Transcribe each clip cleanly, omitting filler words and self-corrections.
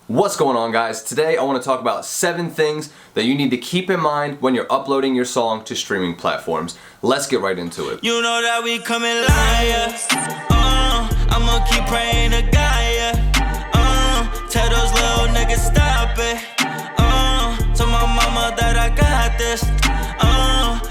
What's going on, guys? Today I want to talk about 7 things that you need to keep in mind when you're uploading your song to streaming platforms. Let's get right into it. You know that we coming liars. I'ma keep praying to God, tell those little niggas stop it. Tell my mama that I got this.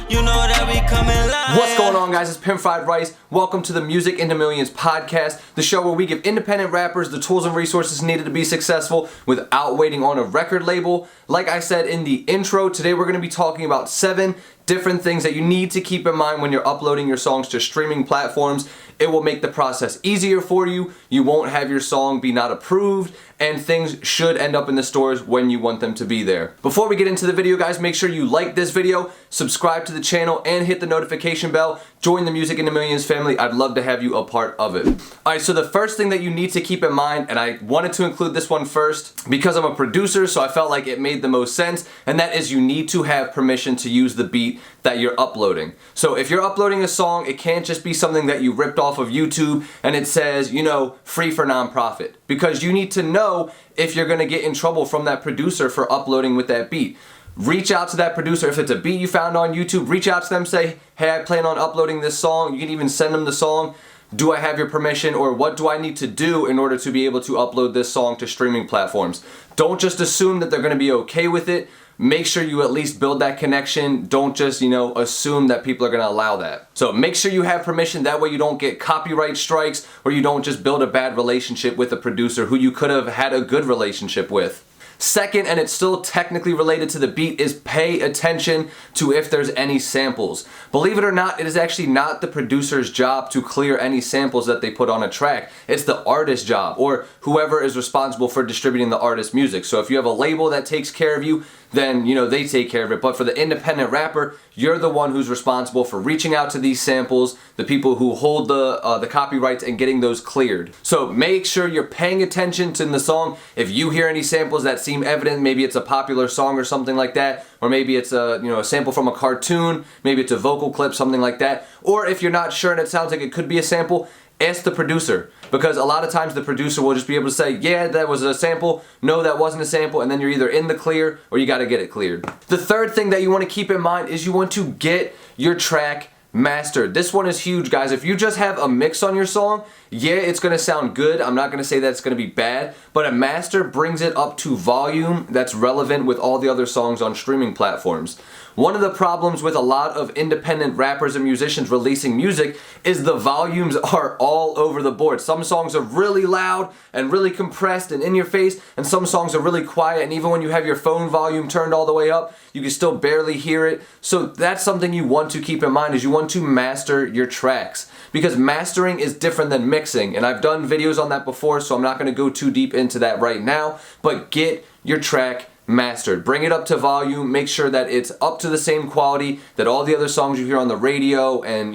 You know that we coming liars. What's going on, guys? It's Pimp Fried Rice. Welcome to the Music into Millions podcast, the show where we give independent rappers the tools and resources needed to be successful without waiting on a record label. Like I said in the intro, today we're going to be talking about 7 different things that you need to keep in mind when you're uploading your songs to streaming platforms. It will make the process easier for you. You won't have your song be not approved, and things should end up in the stores when you want them to be there. Before we get into the video, guys, make sure you like this video, subscribe to the channel, and hit the notification bell. Join the Music into Millions family. I'd love to have you a part of it. Alright, so the first thing that you need to keep in mind, and I wanted to include this one first because I'm a producer, so I felt like it made the most sense, and that is you need to have permission to use the beat that you're uploading. So if you're uploading a song, it can't just be something that you ripped off of YouTube and it says, you know, free for nonprofit, because you need to know if you're gonna get in trouble from that producer for uploading with that beat. Reach out to that producer. If it's a beat you found on YouTube, reach out to them, say, hey, I plan on uploading this song. You can even send them the song. Do I have your permission, or what do I need to do in order to be able to upload this song to streaming platforms? Don't just assume that they're gonna be okay with it. Make sure you at least build that connection. Don't just, assume that people are gonna allow that. So make sure you have permission. That way you don't get copyright strikes, or you don't just build a bad relationship with a producer who you could have had a good relationship with. Second, and it's still technically related to the beat, is pay attention to if there's any samples. Believe it or not, it is actually not the producer's job to clear any samples that they put on a track. It's the artist's job, or whoever is responsible for distributing the artist's music. So if you have a label that takes care of you, then they take care of it. But for the independent rapper, you're the one who's responsible for reaching out to these samples, the people who hold the copyrights, and getting those cleared. So make sure you're paying attention to the song. If you hear any samples that seem evident, maybe it's a popular song or something like that, or maybe it's a sample from a cartoon, maybe it's a vocal clip, something like that. Or if you're not sure and it sounds like it could be a sample, ask the producer, because a lot of times the producer will just be able to say, yeah, that was a sample, no, that wasn't a sample, and then you're either in the clear or you got to get it cleared. The third thing that you want to keep in mind is you want to get your track mastered. This one is huge, guys. If you just have a mix on your song, yeah, it's going to sound good. I'm not going to say that it's going to be bad, but a master brings it up to volume that's relevant with all the other songs on streaming platforms. One of the problems with a lot of independent rappers and musicians releasing music is the volumes are all over the board. Some songs are really loud and really compressed and in your face, and some songs are really quiet, and even when you have your phone volume turned all the way up, you can still barely hear it. So that's something you want to keep in mind, is you want to master your tracks, because mastering is different than mixing, and I've done videos on that before, so I'm not going to go too deep into that right now, but get your track mastered. Bring it up to volume. Make sure that it's up to the same quality that all the other songs you hear on the radio and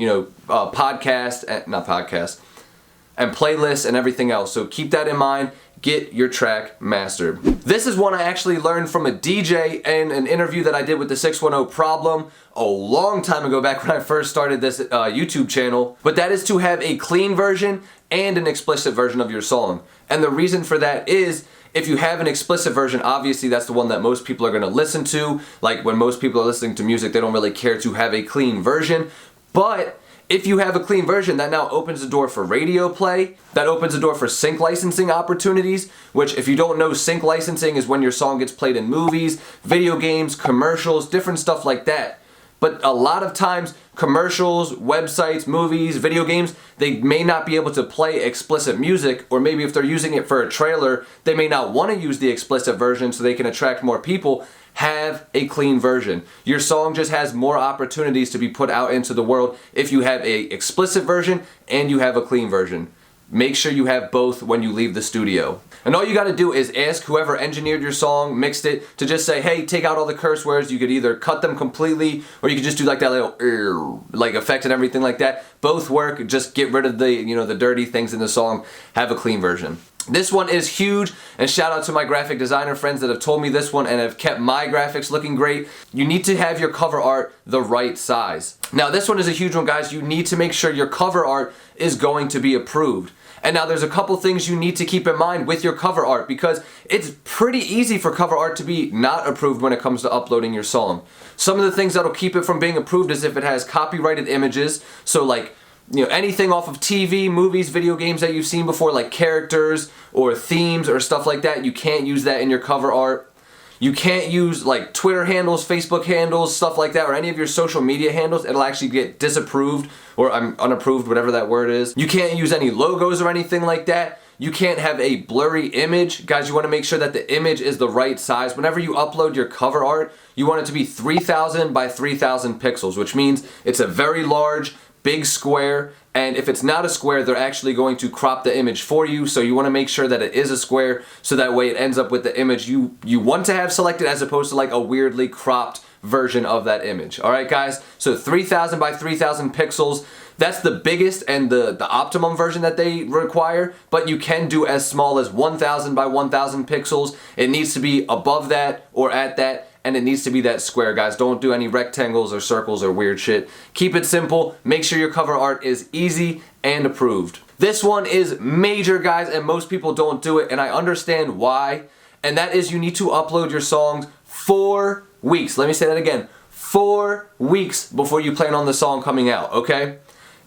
playlists and everything else. So keep that in mind. Get your track mastered. This is one I actually learned from a DJ in an interview that I did with the 610 Problem a long time ago, back when I first started this YouTube channel. But that is to have a clean version and an explicit version of your song. And the reason for that is, if you have an explicit version, obviously that's the one that most people are going to listen to. Like when most people are listening to music, they don't really care to have a clean version. But if you have a clean version, that now opens the door for radio play. That opens the door for sync licensing opportunities, which, if you don't know, sync licensing is when your song gets played in movies, video games, commercials, different stuff like that. But a lot of times, commercials, websites, movies, video games, they may not be able to play explicit music, or maybe if they're using it for a trailer, they may not want to use the explicit version so they can attract more people. Have a clean version. Your song just has more opportunities to be put out into the world if you have a explicit version and you have a clean version. Make sure you have both when you leave the studio. And all you got to do is ask whoever engineered your song, mixed it, to just say, hey, take out all the curse words. You could either cut them completely, or you could just do like that little like effect and everything like that. Both work. Just get rid of the the dirty things in the song. Have a clean version. This one is huge, and shout out to my graphic designer friends that have told me this one and have kept my graphics looking great. You need to have your cover art the right size. Now this one is a huge one, guys. You need to make sure your cover art is going to be approved. And now there's a couple things you need to keep in mind with your cover art, because it's pretty easy for cover art to be not approved when it comes to uploading your song. Some of the things that'll keep it from being approved is if it has copyrighted images, so like, you know, anything off of TV, movies, video games that you've seen before, like characters or themes or stuff like that, you can't use that in your cover art. You can't use like Twitter handles, Facebook handles, stuff like that, or any of your social media handles. It'll actually get disapproved or unapproved, whatever that word is. You can't use any logos or anything like that. You can't have a blurry image. Guys, you want to make sure that the image is the right size. Whenever you upload your cover art, you want it to be 3000 by 3000 pixels, which means it's a very large, big square, and if it's not a square, they're actually going to crop the image for you, so you want to make sure that it is a square, so that way it ends up with the image you want to have selected, as opposed to like a weirdly cropped version of that image. Alright guys, so 3000 by 3000 pixels, that's the biggest and the optimum version that they require, but you can do as small as 1000 by 1000 pixels. It needs to be above that or at that, and it needs to be that square, guys. Don't do any rectangles or circles or weird shit. Keep it simple. Make sure your cover art is easy and approved. This one is major, guys, and most people don't do it, and I understand why. And that is, you need to upload your songs 4 weeks. Let me say that again. 4 weeks before you plan on the song coming out, okay?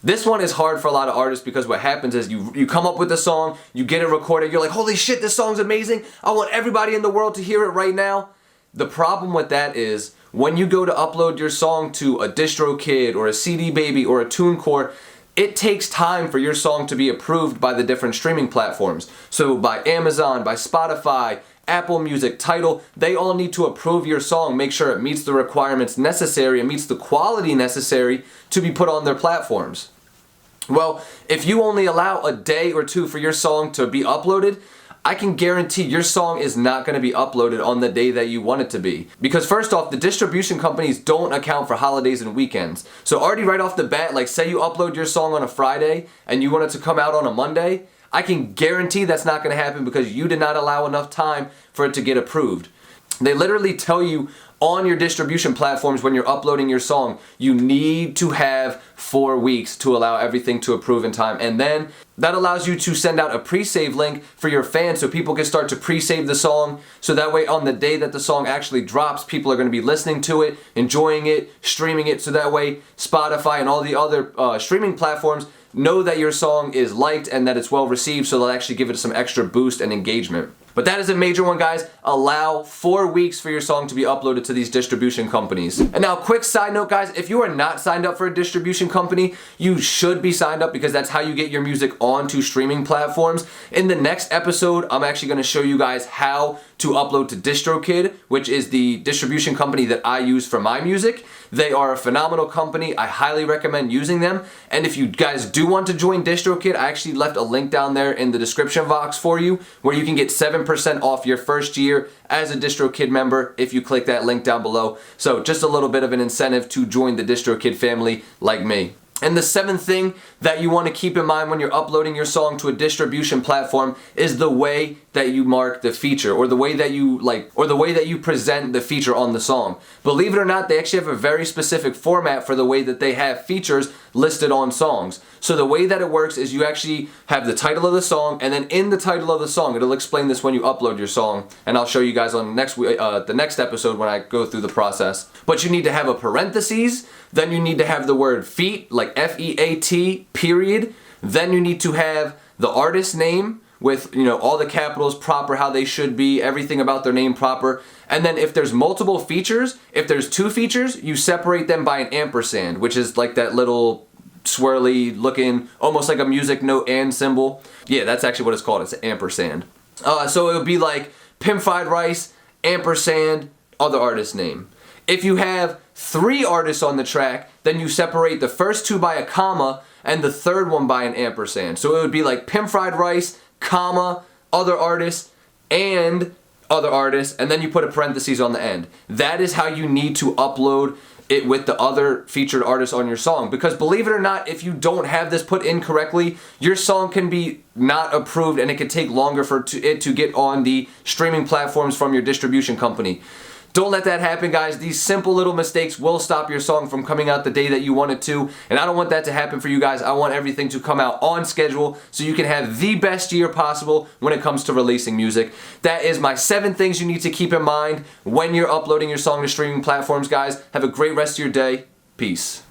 This one is hard for a lot of artists, because what happens is you come up with the song, you get it recorded, you're like, holy shit, this song's amazing. I want everybody in the world to hear it right now. The problem with that is, when you go to upload your song to a DistroKid or a CD Baby or a Tunecore, it takes time for your song to be approved by the different streaming platforms. So by Amazon, by Spotify, Apple Music, Tidal, they all need to approve your song, make sure it meets the requirements necessary and meets the quality necessary to be put on their platforms. Well, if you only allow a day or two for your song to be uploaded, I can guarantee your song is not going to be uploaded on the day that you want it to be. Because first off, the distribution companies don't account for holidays and weekends. So already right off the bat, like say you upload your song on a Friday and you want it to come out on a Monday, I can guarantee that's not going to happen, because you did not allow enough time for it to get approved. They literally tell you on your distribution platforms when you're uploading your song, you need to have 4 weeks to allow everything to approve in time. And then that allows you to send out a pre-save link for your fans, so people can start to pre-save the song, so that way on the day that the song actually drops, people are going to be listening to it, enjoying it, streaming it, so that way Spotify and all the other streaming platforms know that your song is liked and that it's well received, so they'll actually give it some extra boost and engagement. But that is a major one, guys. Allow 4 weeks for your song to be uploaded to these distribution companies. And now, quick side note, guys, if you are not signed up for a distribution company, you should be signed up, because that's how you get your music onto streaming platforms. In the next episode, I'm actually going to show you guys how to upload to DistroKid, which is the distribution company that I use for my music. They are a phenomenal company. I highly recommend using them. And if you guys do want to join DistroKid, I actually left a link down there in the description box for you, where you can get 7% off your first year as a DistroKid member if you click that link down below. So just a little bit of an incentive to join the DistroKid family like me. And the seventh thing that you want to keep in mind when you're uploading your song to a distribution platform is the way that you mark the feature, or the way that you present the feature on the song. Believe it or not, they actually have a very specific format for the way that they have features listed on songs. So the way that it works is you actually have the title of the song, and then in the title of the song, it'll explain this when you upload your song, and I'll show you guys on the next episode when I go through the process. But you need to have a parentheses, then you need to have the word feat, like F-E-A-T, period. Then you need to have the artist name with, you know, all the capitals proper, how they should be, everything about their name proper. And then if there's multiple features, if there's 2 features, you separate them by an ampersand, which is like that little swirly looking, almost like a music note and symbol. Yeah, that's actually what it's called. It's an ampersand. So it would be like Pimp Fried Rice, ampersand, other artist name. If you have 3 artists on the track, then you separate the first 2 by a comma and the third one by an ampersand. So it would be like Pimp Fried Rice, comma, other artists, and other artists, and then you put a parentheses on the end. That is how you need to upload it with the other featured artists on your song. Because believe it or not, if you don't have this put in correctly, your song can be not approved, and it can take longer for it to get on the streaming platforms from your distribution company. Don't let that happen, guys. These simple little mistakes will stop your song from coming out the day that you want it to, and I don't want that to happen for you guys. I want everything to come out on schedule so you can have the best year possible when it comes to releasing music. That is my 7 things you need to keep in mind when you're uploading your song to streaming platforms, guys. Have a great rest of your day. Peace.